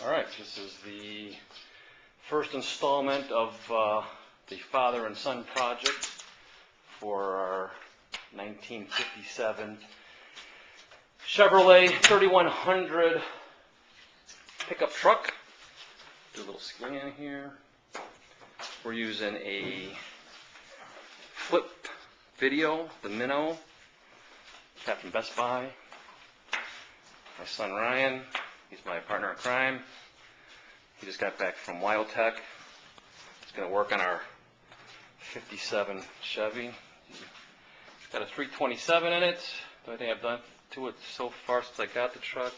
Alright, this is the first installment of the father and son project for our 1957 Chevrolet 3100 pickup truck. Do a little scan here. We're using a flip video, the Minnow, got from Best Buy. My son Ryan, he's my partner in crime. He just got back from Wildtech. He's going to work on our 57 Chevy. It's got a 327 in it. The only thing I've done to it so far since I got the truck,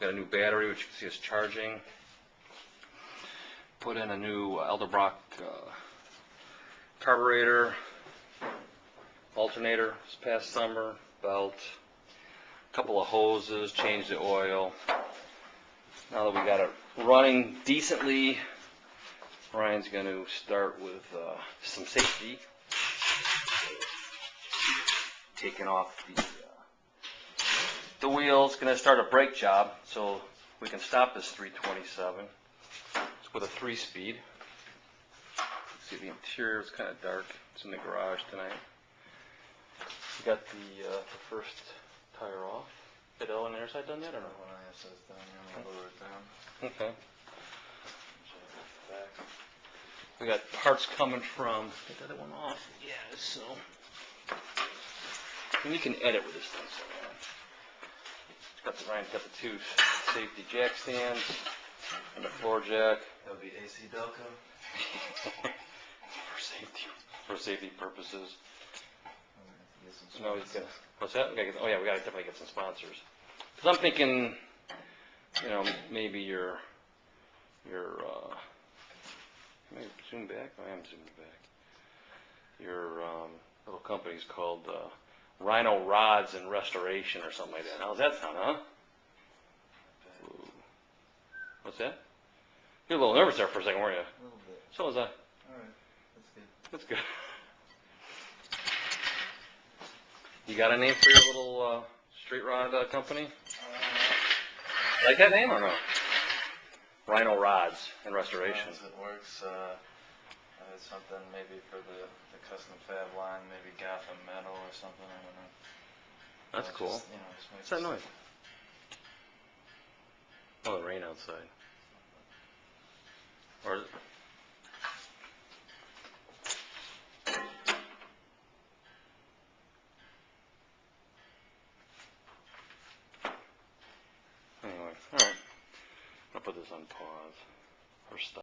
got a new battery, which you can see is charging. Put in a new Elderbrock carburetor, alternator this past summer, belt, a couple of hoses, changed the oil. Now that we got it running decently, Ryan's going to start with some safety. Taking off the wheels, going to start a brake job so we can stop this 327. It's with a 3-speed. See the interior is kind of dark. It's in the garage tonight. We got the first tire off. Did L on the other side done that or no? When I says down, I'm gonna lower it down. Okay. We got parts coming from. Get the other one off. Yeah, so. And you can edit with this thing. So, Ryan's got the two safety jack stands and the floor jack. That would be AC Delco. For safety purposes. No, he's gonna. What's that? We gotta definitely get some sponsors. Because I'm thinking, maybe your maybe zoom back. I am zooming back. Your little company's called Rhino Rods and Restoration or something like that. How's that sound, huh? Ooh. What's that? You're a little nervous there for a second, weren't you? A little bit. So was I. All right, that's good. That's good. You got a name for your little straight rod company? Like that name or no? Rhino Rods and Restoration. It works. It's something maybe for the custom fab line, maybe Gotham Metal or something. I don't know. That's cool. What's that noise? Oh, the rain outside. Or is it? Anyway, all right. I'll put this on pause or stop.